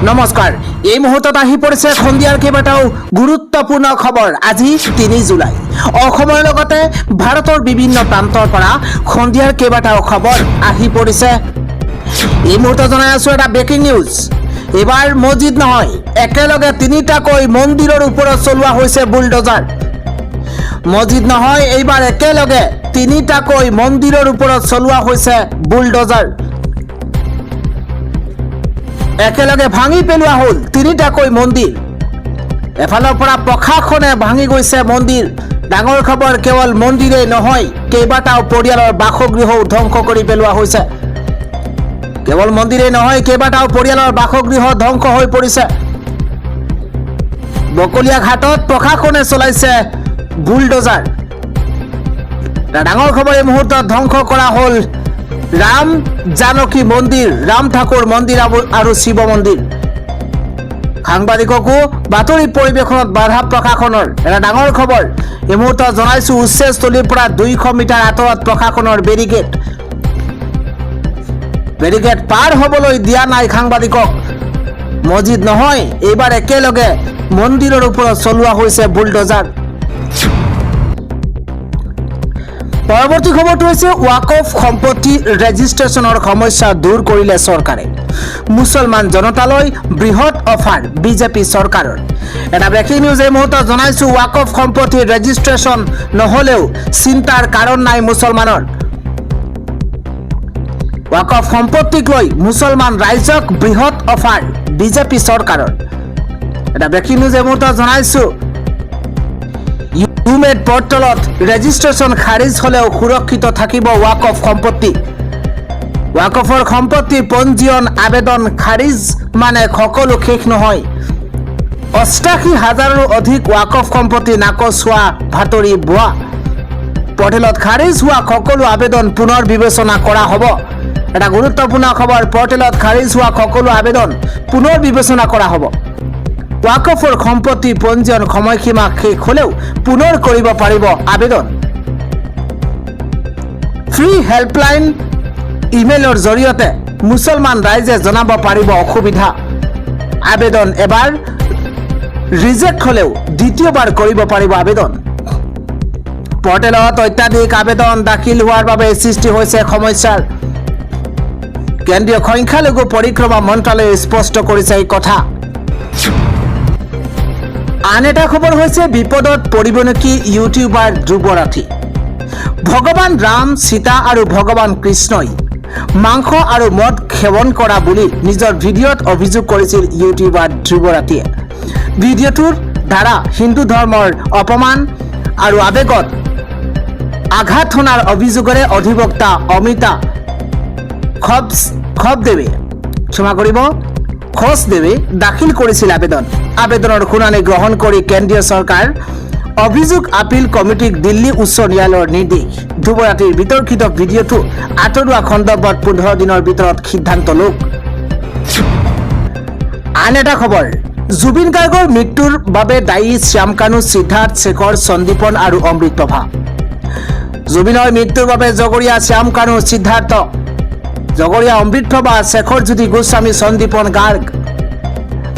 নমস্কাৰ এই মুহূৰ্তত আহি পৰিছে সন্ধিয়াৰ কেইবাটাও গুৰুত্বপূৰ্ণ খবৰ। আজি 3 জুলাই অসমৰ লগতে ভাৰতৰ বিভিন্ন প্ৰান্তৰ পৰা সন্ধিয়াৰ কেইবাটাও খবৰ আহি পৰিছে। এই মুহূৰ্তত জনাই আছো এটা ব্ৰেকিং নিউজ। এবাৰ মছজিদ নহয়, একেলগে 3টাকৈ মন্দিৰৰ ওপৰত চলোৱা হৈছে বুলডোজাৰ। মছজিদ নহয়, এইবাৰ একেলগে 3টাকৈ মন্দিৰৰ ওপৰত চলোৱা হৈছে বুলডোজাৰ। একেলগে ভাঙি পেলোৱা হ'ল 3টাকৈ মন্দিৰ। এফালৰ পৰা প্ৰশাসনে ভাঙি গৈছে মন্দিৰ। ডাঙৰ খবৰ, কেৱল মন্দিৰেই নহয়, কেইবাটাও পৰিয়ালৰ বাসগৃহও ধ্বংস কৰি পেলোৱা হৈছে। কেৱল মন্দিৰেই নহয়, কেইবাটাও পৰিয়ালৰ বাসগৃহ ধ্বংস হৈ পৰিছে। বকলীয়া ঘাটত প্ৰশাসনে চলাইছে বুলডোজাৰ। ডাঙৰ খবৰ, এই মুহূৰ্তত ধ্বংস কৰা হ'ল ৰাম জানকী মন্দিৰ, ৰাম ঠাকুৰ মন্দিৰ আৰু শিৱ মন্দিৰ। সাংবাদিককো বাতৰি পৰিৱেশনত বাধা প্ৰশাসনৰ। এটা ডাঙৰ খবৰ এই মুহূৰ্তত জনাইছো, উচ্ছেদস্থলীৰ পৰা 200 মিটাৰ আঁতৰত প্ৰশাসনৰ বেৰিকেড পাৰ হ'বলৈ দিয়া নাই সাংবাদিকক। মছজিদ নহয়, এইবাৰ একেলগে মন্দিৰৰ ওপৰত চলোৱা হৈছে বুলডোজাৰ। পৰৱৰ্তী খবৰটো হৈছে ৱাকফ সম্পত্তি ৰেজিষ্ট্ৰেশ্যনৰ সমস্যা দূৰ কৰিলে চৰকাৰে। মুছলমান জনতালৈ বৃহৎ অফাৰ বিজেপি চৰকাৰৰ। এটা ব্ৰেকিং নিউজ এই মুহূৰ্তত জনাইছো, ৱাকফ সম্পত্তি ৰেজিষ্ট্ৰেশ্যন নহলেও চিন্তাৰ কাৰণ নাই মুছলমানৰ। ৱাকফ সম্পত্তিক লৈ মুছলমান ৰাইজক বৃহৎ অফাৰ বিজেপি চৰকাৰৰ। এটা ব্ৰেকিং নিউজ এই মুহূৰ্তত জনাইছো, ইউমেড পৰ্টেলত ৰেজিষ্ট্ৰেশ্যন খাৰিজ হলেও সুৰক্ষিত থাকিব ৱাকফ সম্পত্তি। ৱাকফৰ সম্পত্তিৰ পঞ্জীয়ন আবেদন খাৰিজ মানে সকলো শেষ নহয়। 88,000ৰো অধিক ৱাকফ সম্পত্তি নাকচ হোৱা ভাতৰি ভুৱা। পৰ্টেলত খাৰিজ হোৱা সকলো আবেদন পুনৰ বিবেচনা কৰা হ'ব। এটা গুৰুত্বপূৰ্ণ খবৰ, পৰ্টেলত খাৰিজ হোৱা সকলো আবেদন পুনৰ বিবেচনা কৰা হ'ব। ৱাকফৰ সম্পত্তি পঞ্জীয়ন সময়সীমা শেষ হলেও পুনৰ কৰিব পাৰিব আবেদন। ফ্ৰী হেল্পলাইন ইমেইলৰ জৰিয়তে মুছলমান ৰাইজে জনাব পাৰিব অসুবিধা। আবেদন এবাৰ ৰিজেক্ট হলেও দ্বিতীয়বাৰ কৰিব পাৰিব আবেদন। পৰ্টেলত অত্যাধিক আবেদন দাখিল হোৱাৰ বাবে সৃষ্টি হৈছে সমস্যাৰ। কেন্দ্ৰীয় সংখ্যালঘু পৰিক্ৰমা মন্ত্ৰালয়ে স্পষ্ট কৰিছে এই কথা। আন এটা খবৰ হৈছে, বিপদত পৰিব নেকি ইউটিউবাৰ ধ্ৰুৱ ৰাঠী। ভগৱান ৰাম, সীতা আৰু ভগৱান কৃষ্ণই মাংস আৰু মদ সেৱন কৰা বুলি নিজৰ ভিডিঅ'ত অভিযোগ কৰিছিল ইউটিউবাৰ ধ্ৰুৱ ৰাঠীয়ে। ভিডিঅ'টোৰ দ্বাৰা হিন্দু ধৰ্মৰ অপমান আৰু আৱেগত আঘাত হনাৰ অভিযোগেৰে অধিবক্তা অমিতা খোছদেৱে দাখিল কৰিছিল আবেদন। আবেদনৰ শুনানি গ্ৰহণ কৰি কেন্দ্ৰীয় চৰকাৰ অভিযোগ আপিল কমিটিক দিল্লী উচ্চ ন্যায়ালয়ৰ নিৰ্দেশ। ধ্ৰুৱ ৰাঠীৰ বিতৰ্কিত ভিডিঅ'টো আঁতৰোৱা সন্দৰ্ভত 15 দিনৰ ভিতৰত সিদ্ধান্ত লওক। আন এটা খবৰ, জুবিন গাৰ্গৰ মৃত্যুৰ বাবে দায়ী শ্যাম কানু, সিদ্ধাৰ্থ, শেখৰ, সন্দীপন আৰু অমৃত প্ৰভা। জুবিনৰ মৃত্যুৰ বাবে জগৰীয়া শ্যাম কানু, সিদ্ধাৰ্থ, জগৰীয়া অমৃত প্ৰভা, শেখৰ জ্যোতি গোস্বামী, সন্দীপন গাৰ্গ।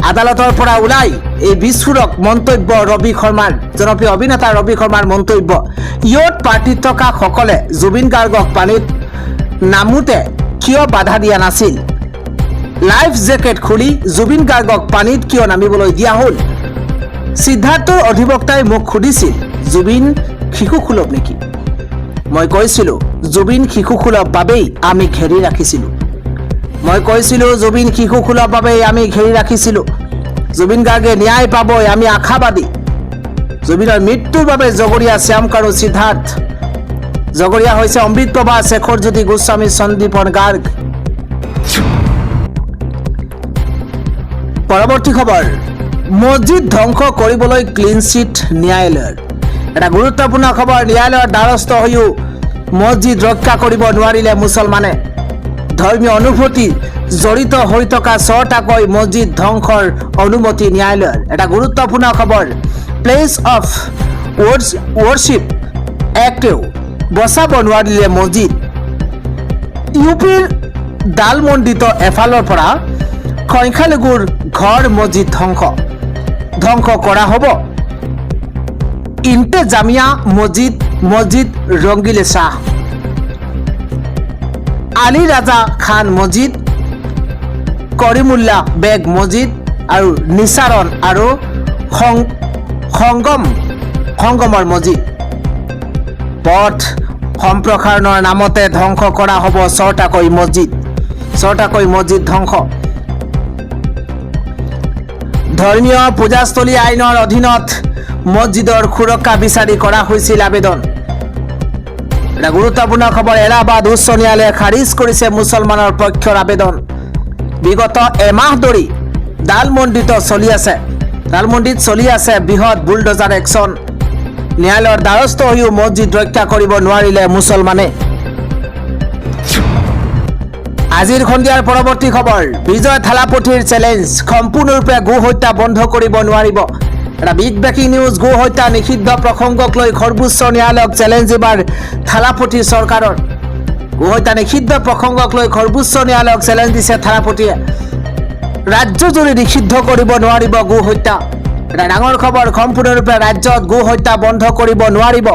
আদালতৰ পৰা ওলাই এই বিস্ফোৰক মন্তব্য ৰবি শৰ্মাৰ, জনপ্ৰিয় অভিনেতা ৰবি শৰ্মাৰ মন্তব্য। ইয়ত পাৰ্টিত থকা সকলে জুবিন গাৰ্গক পানীত নামোতে কিয় বাধা দিয়া নাছিল? লাইফ জেকেট খুলি জুবিন গাৰ্গক পানীত কিয় নামিবলৈ দিয়া হ'ল? সিদ্ধাৰ্থৰ অধিবক্তাই মোক সুধিছিল, জুবিন শিশুসুলভ নেকি? মই কৈছিলো, জুবিন শিশুসুলভ বাবেই আমি ঘেৰি ৰাখিছিলো। জুবিন গাৰ্গে ন্যায় পাবই, আমি আশাবাদী। জুবিনৰ মৃত্যুৰ বাবে জগৰীয়া শ্যাম কানু, সিদ্ধাৰ্থ, জগৰীয়া হৈছে অমৃত প্ৰভা, শেখৰ জ্যোতি গোস্বামী, সন্দীপন গাৰ্গ। পৰৱৰ্তী খবৰ, মছজিদ ধ্বংস কৰিবলৈ ক্লিন চিট ন্যায়ালয়ৰ। এটা গুৰুত্বপূৰ্ণ খবৰ, ন্যায়ালয়ৰ দ্বাৰস্থ হৈও মছজিদ ৰক্ষা কৰিব নোৱাৰিলে মুছলমানে। ধৰ্মীয় অনুভূতি জড়িত হৈ থকা 6টাকৈ মছজিদ ধ্বংসৰ অনুমতি ন্যায়ালয়ৰ। এটা গুৰুত্বপূৰ্ণ খবৰ, প্লেচ অফ ৱৰ্শ্বিপ এক্টেও বচাব নোৱাৰিলে মছজিদ। ইউপিৰ ডালমণ্ডিত এফালৰ পৰা সংখ্যালঘুৰ ঘৰ মছজিদ ধ্বংস কৰা হ'ব। ইন্তে জামিয়া মছজিদ ৰংগিলে শাহ, আলী ৰাজা খান মছজিদ, কৰিমুল্লা বেগ মছজিদ আৰু নিচাৰণ আৰু সংগমৰ মছজিদ। পথ সম্প্ৰসাৰণৰ নামতে ধ্বংস কৰা হ'ব 6টাকৈ মছজিদ ধ্বংস। ধৰ্মীয় পূজাস্থলী আইনৰ অধীনত মছজিদৰ সুৰক্ষা বিচাৰি কৰা হৈছিল আবেদন। এটা গুৰুত্বপূৰ্ণ খবৰ, এলাহাবাদ উচ্চ ন্যায়ালয়ে খাৰিজ কৰিছে মুছলমানৰ পক্ষৰ আবেদন। বিগত এমাহ ধৰি দালমণ্ডিত চলি আছে বৃহৎ বুলডোজাৰ একশ্যন। ন্যায়ালয়ৰ দ্বাৰস্থ হৈও মছজিদ ৰক্ষা কৰিব নোৱাৰিলে মুছলমানে। আজিৰ সন্ধিয়াৰ পৰৱৰ্তী খবৰ, বিজয় থালাপতিৰ চেলেঞ্জ, সম্পূৰ্ণৰূপে গো হত্যা বন্ধ কৰিব নোৱাৰিব। এটা বিগ ব্ৰেকিং নিউজ, গো হত্যা নিষিদ্ধ প্ৰসংগক লৈ সৰ্বোচ্চ ন্যায়ালয়ক চেলেঞ্জ এবাৰ থালাপতি চৰকাৰৰ। গো হত্যা নিষিদ্ধ প্ৰসংগক লৈ সৰ্বোচ্চ ন্যায়ালয়ক চেলেঞ্জ দিছে থালাপতিয়ে। ৰাজ্যজুৰি নিষিদ্ধ কৰিব নোৱাৰিব গো হত্যা। এটা ডাঙৰ খবৰ, সম্পূৰ্ণৰূপে ৰাজ্যত গো হত্যা বন্ধ কৰিব নোৱাৰিব।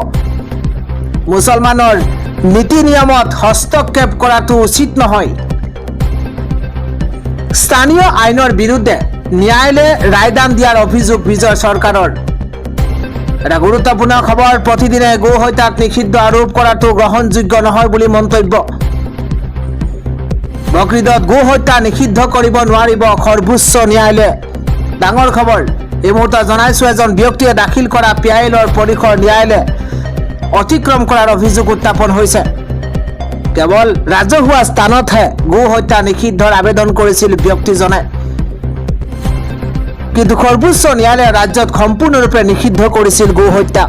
মুছলমানৰ নীতি নিয়মত হস্তক্ষেপ কৰাটো উচিত নহয়। স্থানীয় আইনৰ বিৰুদ্ধে ন্যায়ালয়ে ৰায়দান দিয়াৰ অভিযোগ বিজয় চৰকাৰৰ। এটা গুৰুত্বপূৰ্ণ খবৰ, প্ৰতিদিনে গো হত্যাত নিষিদ্ধ আৰোপ কৰাটো গ্ৰহণযোগ্য নহয় বুলি মন্তব্য। বকৰিদত গো হত্যা নিষিদ্ধ কৰিব নোৱাৰিব সৰ্বোচ্চ ন্যায়ালয়ে। ডাঙৰ খবৰ, এই মুহূৰ্তত জনাইছো, এজন ব্যক্তিয়ে দাখিল কৰা পিআইএলৰ পৰিসৰ ন্যায়ালয়ে অতিক্ৰম কৰাৰ অভিযোগ উত্থাপন হৈছে। কেৱল ৰাজহুৱা স্থানতহে গো হত্যা নিষিদ্ধৰ আবেদন কৰিছিল ব্যক্তিজনে, কিন্তু সৰ্বোচ্চ ন্যায়ালয়ে ৰাজ্যত সম্পূৰ্ণৰূপে নিষিদ্ধ কৰিছিল গো হত্যা।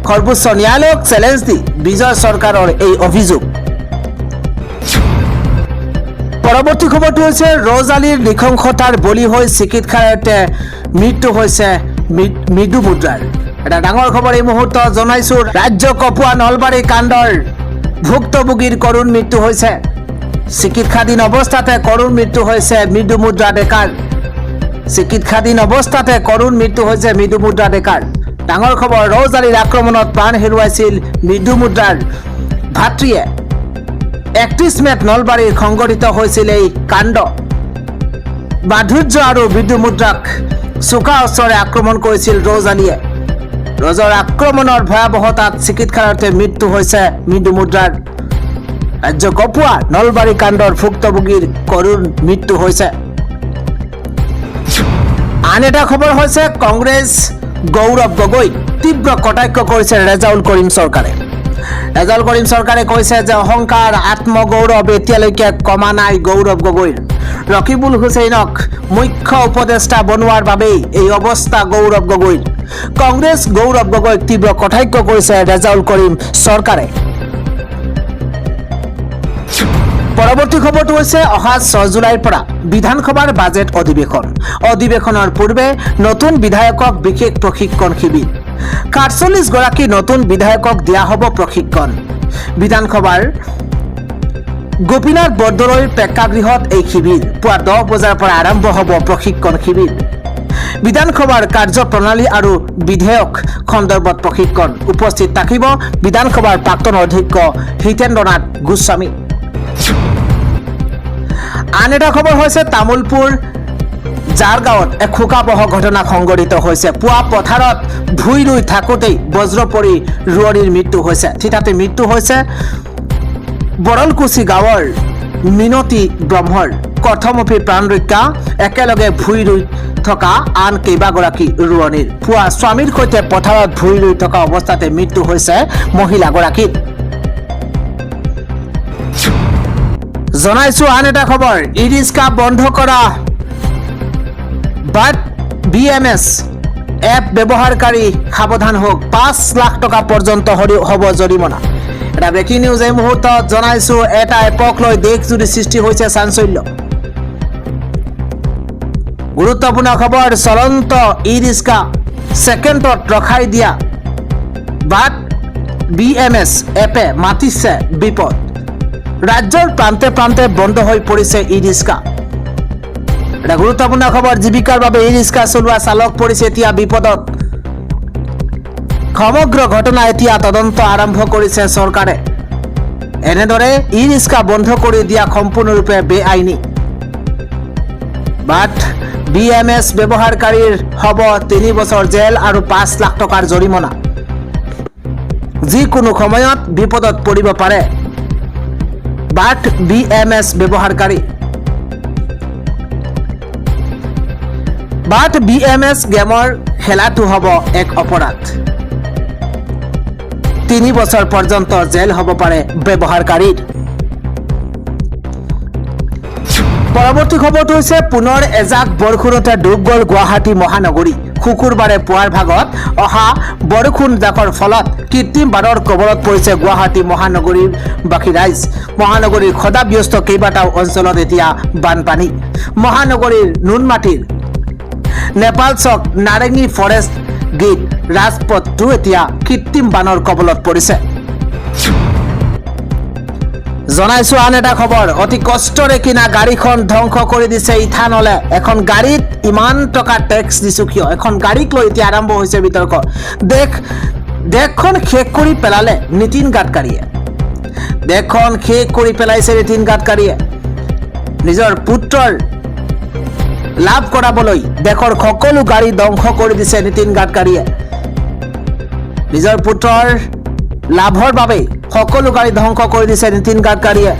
সৰ্বোচ্চ ন্যায়ালয়ক চেলেঞ্জ দি বিজয় চৰকাৰৰ এই অভিযোগ। পৰৱৰ্তী খবৰটো হৈছে, ৰজালীৰ নৃশংসতাৰ বলি হৈ চিকিৎসালয়তে মৃত্যু হৈছে মৃদু মুদ্ৰাৰ। এটা ডাঙৰ খবৰ এই মুহূৰ্তত জনাইছো, ৰাজ্য কপুৱা নলবাৰী কাণ্ডৰ ভুক্তভোগীৰ কৰুণ মৃত্যু হৈছে। চিকিৎসাধীন অৱস্থাতে কৰুণ মৃত্যু হৈছে মৃদু মুদ্ৰা ডেকাৰ। মৃদু মুদ্ৰা ডেকাৰ। ডাঙৰ খবৰ, ৰজালীৰ আক্ৰমণত প্ৰাণ হেৰুৱাইছিল মৃদু মুদ্ৰাৰ ভাতৃয়ে। 31 মেত নলবাৰীত সংঘটিত হৈছিল এই কাণ্ড। মাধুৰ্য আৰু মৃদু মুদ্ৰাক চোকা অস্ত্ৰৰে আক্ৰমণ কৰিছিল ৰজালীয়ে। ৰজৰ আক্ৰমণৰ ভয়াৱহতাত চিকিৎসালয়তে মৃত্যু হৈছে মৃদু মুদ্ৰাৰ। ৰাজ্য কপুৱা নলবাৰী কাণ্ডৰ ভুক্তভোগীৰ কৰুণ মৃত্যু হৈছে। আন এটা খবৰ হৈছে, কংগ্ৰেছ গৌৰৱ গগৈক তীব্ৰ কটাক্ষ কৰিছে ৰেজাউল কৰিম চৰকাৰে। ৰেজাউল কৰিম চৰকাৰে কৈছে যে অহংকাৰ, আত্মগৌৰৱ এতিয়ালৈকে কমা নাই গৌৰৱ গগৈৰ। ৰকিবুল হুছেইনক মুখ্য উপদেষ্টা বনোৱাৰ বাবেই এই অৱস্থা গৌৰৱ গগৈৰ। কংগ্ৰেছ গৌৰৱ গগৈক তীব্ৰ কটাক্ষ কৰিছে ৰেজাউল কৰিম চৰকাৰে। পৰৱৰ্তী খবৰটো হৈছে, অহা 6 জুলাইৰ পৰা বিধানসভাৰ বাজেট অধিৱেশনৰ পূৰ্বে নতুন বিধায়কক বিশেষ প্ৰশিক্ষণ শিবিৰ। ৪৭ গৰাকী নতুন বিধায়কক দিয়া হ'ব প্ৰশিক্ষণ। বিধানসভাৰ গোপীনাথ বৰদলৈৰ প্ৰেক্ষাগৃহত এই শিবিৰ পুৱা 10 বজাৰ পৰা আৰম্ভ হ'ব প্ৰশিক্ষণ শিবিৰ। বিধানসভাৰ কাৰ্যপ্ৰণালী আৰু বিধেয়ক সন্দৰ্ভত প্ৰশিক্ষণ। উপস্থিত থাকিব বিধানসভাৰ প্ৰাক্তন অধ্যক্ষ হিতেন্দ্ৰনাথ গোস্বামী। আন এটা খবৰ হৈছে, তামোলপুৰ জাৰগাঁৱত এক শোকাবহ ঘটনা সংঘটিত হৈছে। পুৱা পথাৰত ভুই ৰুই থাকোঁতেই বজ্ৰ পৰি ৰোৱনীৰ মৃত্যু হৈছে। থিতাতে মৃত্যু হৈছে বৰলকুচি গাঁৱৰ মিনতী ব্ৰহ্মৰ। কথমপি প্ৰাণ ৰক্ষা, একেলগে ভুই ৰুই থকা আন কেইবাগৰাকী ৰোৱনীৰ। পুৱা স্বামীৰ সৈতে পথাৰত ভুই ৰুই থকা অৱস্থাতে মৃত্যু হৈছে মহিলাগৰাকীৰ। জনাইছো আন এটা খবৰ, ই ৰিক্সা বন্ধ কৰা বাট BMS এপ ব্যৱহাৰকাৰী সাৱধান হওক, 5 লাখ টকা পৰ্যন্ত হ'ব জৰিমনা। এটা ব্ৰেকিং নিউজ এই মুহূৰ্তত জনাইছো, এটা এপক লৈ দেশজুৰি সৃষ্টি হৈছে চাঞ্চল্য। গুৰুত্বপূৰ্ণ খবৰ, চলন্ত ই ৰিক্সা ছেকেণ্ডত ৰখাই দিয়া বাট BMS এপে মাতিছে বিপদ। ৰাজ্যৰ প্ৰান্তে প্ৰান্তে বন্ধ হৈ পৰিছে ই ৰিক্সা। এটা গুৰুত্বপূৰ্ণ খবৰ। জীৱিকাৰ বাবে ই ৰিক্সা চলোৱা চালক পৰিছে এতিয়া বিপদত। সমগ্ৰ ঘটনা এতিয়া তদন্ত আৰম্ভ কৰিছে চৰকাৰে। এনেদৰে ই ৰিক্সা বন্ধ কৰি দিয়া সম্পূৰ্ণৰূপে বেআইনী। বাট BMS ব্যৱহাৰকাৰীৰ হ'ব 3 বছৰ জেল আৰু 5 লাখ টকাৰ জৰিমনা। যিকোনো সময়ত বিপদত পৰিব পাৰে বাট BMS ব্যৱহাৰকাৰী। বাট BMS গেমৰ খেলাটো হ'ব এক অপৰাধ। 3 বছৰ পৰ্যন্ত জেল হ'ব পাৰে ব্যৱহাৰকাৰীৰ। পৰৱৰ্তী খবৰটো হৈছে পুনৰ এজাক বৰষুণতে ডুব গ'ল গুৱাহাটী মহানগৰী। শুকুৰবাৰে পুৱাৰ ভাগত অহা বৰষুণ জাকৰ ফলত কৃত্ৰিম বানৰ কবলত পৰিছে গুৱাহাটী মহানগৰীৰ বাকী ৰাইজ। মহানগৰীৰ ক্ষদাব্যস্ত কেইবাটাও অঞ্চলত এতিয়া বানপানী। মহানগৰীৰ নুনমাটিৰ নেপাল চক নাৰেঙী ফৰেষ্ট গেট ৰাজপথটো এতিয়া কৃত্ৰিম বানৰ কবলত পৰিছে। জনাইছো আন এটা খবৰ। অতি কষ্টৰে কিনা গাড়ীখন ধ্বংস কৰি দিছে ইথানলে। এখন গাড়ীত ইমান টকা টেক্স দিছো কিয়? এখন গাড়ীক লৈ এতিয়া আৰম্ভ হৈছে বিতৰ্ক। দেশখন শেষ কৰি পেলালে নীতিন গাডকাৰীয়ে। দেশখন শেষ কৰি পেলাইছে নীতিন গাডকাৰীয়ে। নিজৰ পুত্ৰৰ লাভ কৰাবলৈ দেশৰ সকলো গাড়ী ধ্বংস কৰি দিছে নীতিন গাডকাৰীয়ে। নিজৰ পুত্ৰৰ লাভৰ বাবে সকলো গাড়ী ধ্বংস কৰি দিছে নীতিন গাডকাৰীয়ে।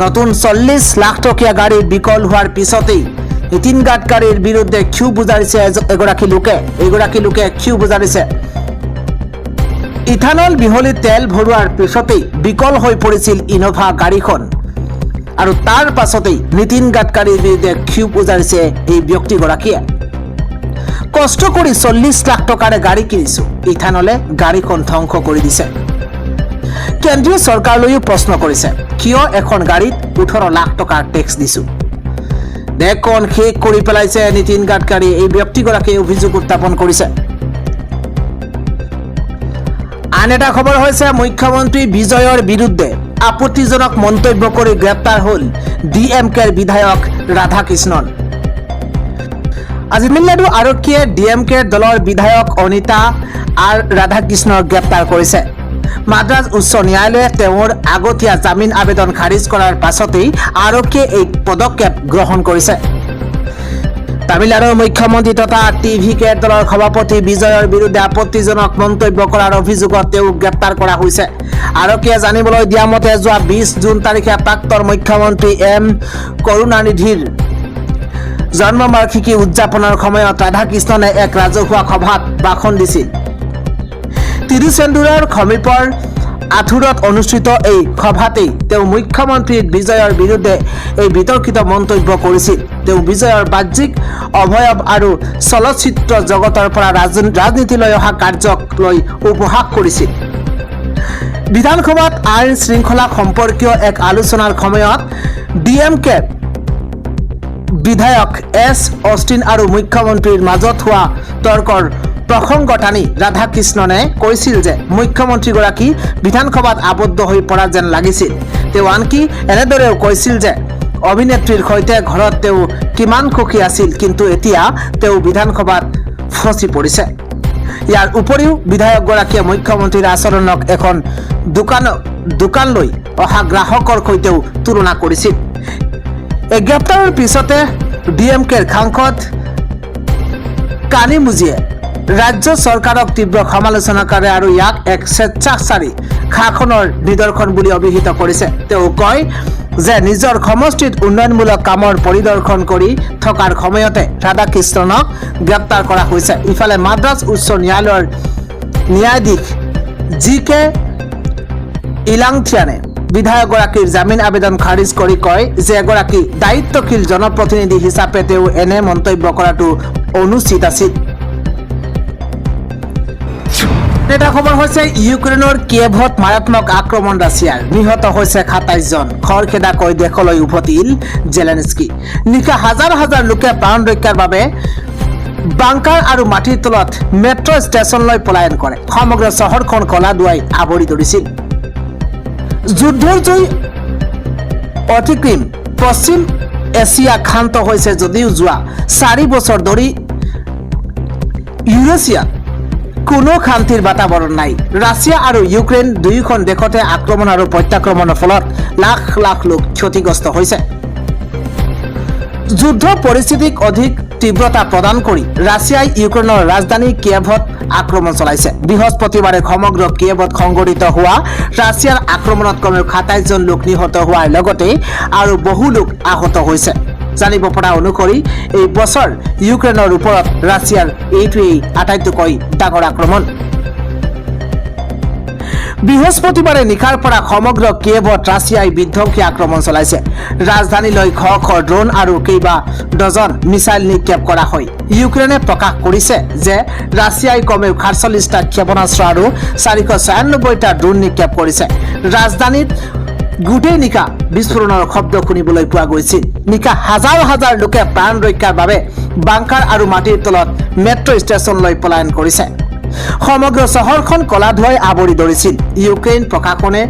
নতুন 40 লাখ টকীয়া গাড়ী বিকল হোৱাৰ পিছতেই নীতিন গাডকাৰীৰ বিৰুদ্ধে ক্ষোভ বুজাৰিছে এগৰাকী লোকে ক্ষোভ বুজাৰিছে। ইথানল মিহলি তেল ভৰোৱাৰ পিছতেই বিকল হৈ পৰিছিল ইনোভা গাড়ীখন আৰু তাৰ পাছতেই নীতিন গাডকাৰীৰ বিৰুদ্ধে ক্ষোভ বুজাৰিছে এই ব্যক্তিগৰাকীয়ে। কষ্ট কৰি 40 লাখ টকাৰে গাড়ী কিনিছো, ইথানলে গাড়ীখন ধ্বংস কৰি দিছে। কেন্দ্ৰীয় চৰকাৰলৈও প্ৰশ্ন কৰিছে কিয় এখন গাড়ীত 18 লাখ টকাৰ টেক্স দিছো। দেশখন শেষ কৰি পেলাইছে নীতিন গাডকাৰী, এই ব্যক্তিগৰাকীয়ে অভিযোগ উত্থাপন কৰিছে। আন এটা খবৰ হৈছে মুখ্যমন্ত্ৰী বিজয়ৰ বিৰুদ্ধে আপত্তিজনক মন্তব্য কৰি গ্ৰেপ্তাৰ হ'ল DMKৰ বিধায়ক ৰাধাকৃষ্ণন। আজি তামিলনাডু আৰক্ষীয়ে DMKৰ দলৰ বিধায়ক অনিতা আৰ ৰাধাকৃষ্ণক গ্ৰেপ্তাৰ কৰিছে। মাদ্ৰাজ উচ্চ ন্যায়ালয়ে তেওঁৰ আগতীয়া জামিন আবেদন খাৰিজ কৰাৰ পাছতেই আৰক্ষীয়ে এই পদক্ষেপ গ্ৰহণ কৰিছে। তামিলনাডুৰ মুখ্যমন্ত্ৰী তথা TVK দলৰ সভাপতি বিজয়ৰ বিৰুদ্ধে আপত্তিজনক মন্তব্য কৰাৰ অভিযোগত তেওঁক গ্ৰেপ্তাৰ কৰা হৈছে। আৰক্ষীয়ে জানিবলৈ দিয়া মতে যোৱা 20 জুন তাৰিখে প্ৰাক্তন মুখ্যমন্ত্ৰী M কৰুণানিধিৰ জন্মবাৰ্ষিকী উদযাপনৰ সময়ত ৰাধাকৃষ্ণনে এক ৰাজহুৱা সভাত ভাষণ দিছিল। তিৰুচেন্দুৰৰ সমীপৰ আথুৰত অনুষ্ঠিত এই সভাতেই তেওঁ মুখ্যমন্ত্ৰী বিজয়ৰ বিৰুদ্ধে এই বিতৰ্কিত মন্তব্য কৰিছিল। তেওঁ বিজয়ৰ বাহ্যিক অৱয়ব আৰু চলচ্চিত্ৰ জগতৰ পৰা ৰাজনীতিলৈ অহা কাৰ্যক লৈ উপহাস কৰিছিল। বিধানসভাত আইন শৃংখলা সম্পৰ্কীয় এক আলোচনাৰ সময়ত DMK বিধায়ক S অষ্টিন আৰু মুখ্যমন্ত্ৰীৰ মাজত হোৱা তৰ্কৰ প্ৰসংগ টানি ৰাধাকৃষ্ণনে কৈছিল যে মুখ্যমন্ত্ৰীগৰাকী বিধানসভাত আবদ্ধ হৈ পৰা যেন লাগিছিল। তেওঁ আনকি এনেদৰেও কৈছিল যে অভিনেত্ৰীৰ সৈতে ঘৰত তেওঁ কিমান সুখী আছিল, কিন্তু এতিয়া তেওঁ বিধানসভাত ফচি পৰিছে। ইয়াৰ উপৰিও বিধায়কগৰাকীয়ে মুখ্যমন্ত্ৰীৰ আচৰণক এখন দোকানলৈ অহা গ্ৰাহকৰ সৈতেও তুলনা কৰিছিল। এই গ্ৰেপ্তাৰৰ পিছতে DMKৰ সাংসদ কানিমুজিয়ে ৰাজ্য চৰকাৰক তীব্ৰ সমালোচনা কৰে আৰু ইয়াক এক স্বেচ্ছাচাৰী শাসনৰ নিদৰ্শন বুলি অভিহিত কৰিছে। তেওঁ কয় যে নিজৰ সমষ্টিত উন্নয়নমূলক কামৰ পৰিদৰ্শন কৰি থকাৰ সময়তে ৰাধাকৃষ্ণনক গ্ৰেপ্তাৰ কৰা হৈছে। ইফালে মাদ্ৰাজ উচ্চ ন্যায়ালয়ৰ ন্যায়াধীশ GK ইলাংথিয়ানে বিধায়কগৰাকীৰ জামিন আবেদন খাৰিজ কৰি কয় যে এগৰাকী দায়িত্বশীল জনপ্ৰতিনিধি হিচাপে তেওঁ এনে মন্তব্য কৰাটো অনুচিত আছিল। এটা খবৰ হৈছে ইউক্ৰেইনৰ কিয়েভত মাৰাত্মক আক্ৰমণ ৰাছিয়াৰ, নিহত হৈছে 27 জন। খৰখেদাকৈ দেশলৈ উভতিল জেলেনস্কি। নিশা হাজাৰ হাজাৰ লোকে প্ৰাণ ৰক্ষাৰ বাবে বাংকাৰ আৰু মাটিৰ তলত মেট্ৰ ষ্টেচনলৈ পলায়ন কৰে। সমগ্ৰ চহৰখন কলা ধুৱাই আৱৰি ধৰিছিল। যুদ্ধৰ জয় অতিক্ৰম পশ্চিম এছিয়া ক্ষান্ত হৈছে যদিও যোৱা 4 বছৰ ধৰি ইউৰেছিয়াত কোনো শান্তিৰ বাতাবৰণ নাই। ৰাছিয়া আৰু ইউক্ৰেইন দুয়োখন দেশতে আক্ৰমণ আৰু প্ৰত্যাক্ৰমণৰ ফলত লাখ লাখ লোক ক্ষতিগ্ৰস্ত হৈছে। যুদ্ধ পৰিস্থিতিক অধিক তীব্ৰতা প্ৰদান কৰি ৰাছিয়াই ইউক্ৰেইনৰ ৰাজধানী কিয়েভত আক্ৰমণ চলাইছে। বৃহস্পতিবাৰে সমগ্ৰ কিয়েভত সংঘটিত হোৱা ৰাছিয়াৰ আক্ৰমণত কমেও 27 জন লোক নিহত হোৱাৰ লগতে আৰু বহু লোক আহত হৈছে। জানিব পৰা অনুসৰি এই বছৰ ইউক্ৰেইনৰ ওপৰত ৰাছিয়াৰ এইটোৱেই আটাইতকৈ ডাঙৰ আক্ৰমণ। বৃহস্পতিবাৰে নিশাৰ পৰা সমগ্ৰ কিয়েভত ৰাছিয়াই বিধ্বংসী আক্ৰমণ চলাইছে। ৰাজধানীলৈ শ শ ড্ৰোন আৰু কেইবা ডজন মিছাইল নিক্ষেপ কৰা হয়। ইউক্ৰেইনে প্ৰকাশ কৰিছে যে ৰাছিয়াই কমেও ৪৭টা ক্ষেপণাস্ত্ৰ আৰু 496টা ড্ৰোন নিক্ষেপ কৰিছে। ৰাজধানীত গোটেই নিশা বিস্ফোৰণৰ শব্দ শুনিবলৈ পোৱা গৈছিল। নিশা হাজাৰ হাজাৰ লোকে প্ৰাণ ৰক্ষাৰ বাবে বাংকাৰ আৰু মাটিৰ তলত মেট্ৰ' ষ্টেচনলৈ পলায়ন কৰিছে। সমগ্ৰ চহৰখন কলা ধুৱাই আৱৰি ধৰিছিল। ইউক্ৰেইন প্ৰশাসনে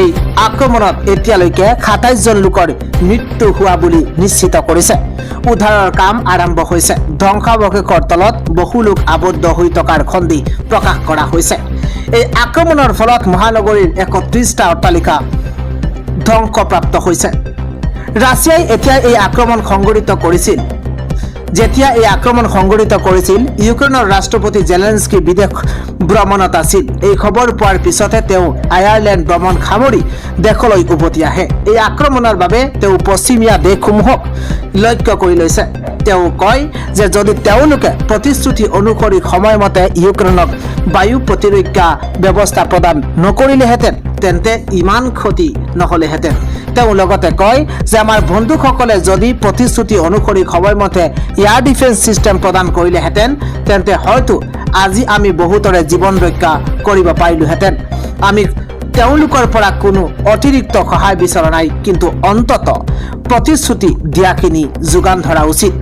এই আক্ৰমণত এতিয়ালৈকে ২৭ জন লোকৰ মৃত্যু হোৱা বুলি নিশ্চিত কৰিছে। উদ্ধাৰৰ কাম আৰম্ভ হৈছে। ধ্বংসাৱশেষৰ তলত বহু লোক আবদ্ধ হৈ থকাৰ খণ্ড প্ৰকাশ কৰা হৈছে। এই আক্ৰমণৰ ফলত মহানগৰীৰ ৩১টা অট্টালিকা ধ্বংসপ্ৰাপ্ত হৈছে। ৰাছিয়াই এতিয়া এই আক্ৰমণ সংঘটিত কৰিছিল। যেতিয়া এই আক্ৰমণ সংঘটিত কৰিছিল ইউক্ৰেইনৰ ৰাষ্ট্ৰপতি জেলেনস্কি বিদেশ ভ্ৰমণত আছিল। এই খবৰ পোৱাৰ পিছতে তেওঁ আয়াৰলেণ্ড ভ্ৰমণ সামৰি দেশলৈ উভতি আহে। এই আক্ৰমণৰ বাবে তেওঁ পশ্চিমীয়া দেশসমূহক লক্ষ্য কৰি লৈছে। তেওঁ কয় যে যদি তেওঁলোকে প্ৰতিশ্ৰুতি অনুসৰি সময়মতে ইউক্ৰেইনক বায়ু প্ৰতিৰক্ষা ব্যৱস্থা প্ৰদান নকৰিলেহেঁতেন তেন্তে ইমান ক্ষতি নহ'লেহেঁতেন। তেওঁ লগতে কয় যে আমাৰ বন্ধুসকলে যদি প্ৰতিশ্ৰুতি অনুসৰি সময়মতে এয়াৰ ডিফেন্স ছিষ্টেম প্ৰদান কৰিলেহেঁতেন তেন্তে হয়তো আজি আমি বহুতৰে জীৱন ৰক্ষা কৰিব পাৰিলোহেঁতেন। আমি তেওঁলোকৰ পৰা কোনো অতিৰিক্ত সহায় বিচৰা নাই, কিন্তু অন্ততঃ প্ৰতিশ্ৰুতি দিয়াখিনি যোগান ধৰা উচিত।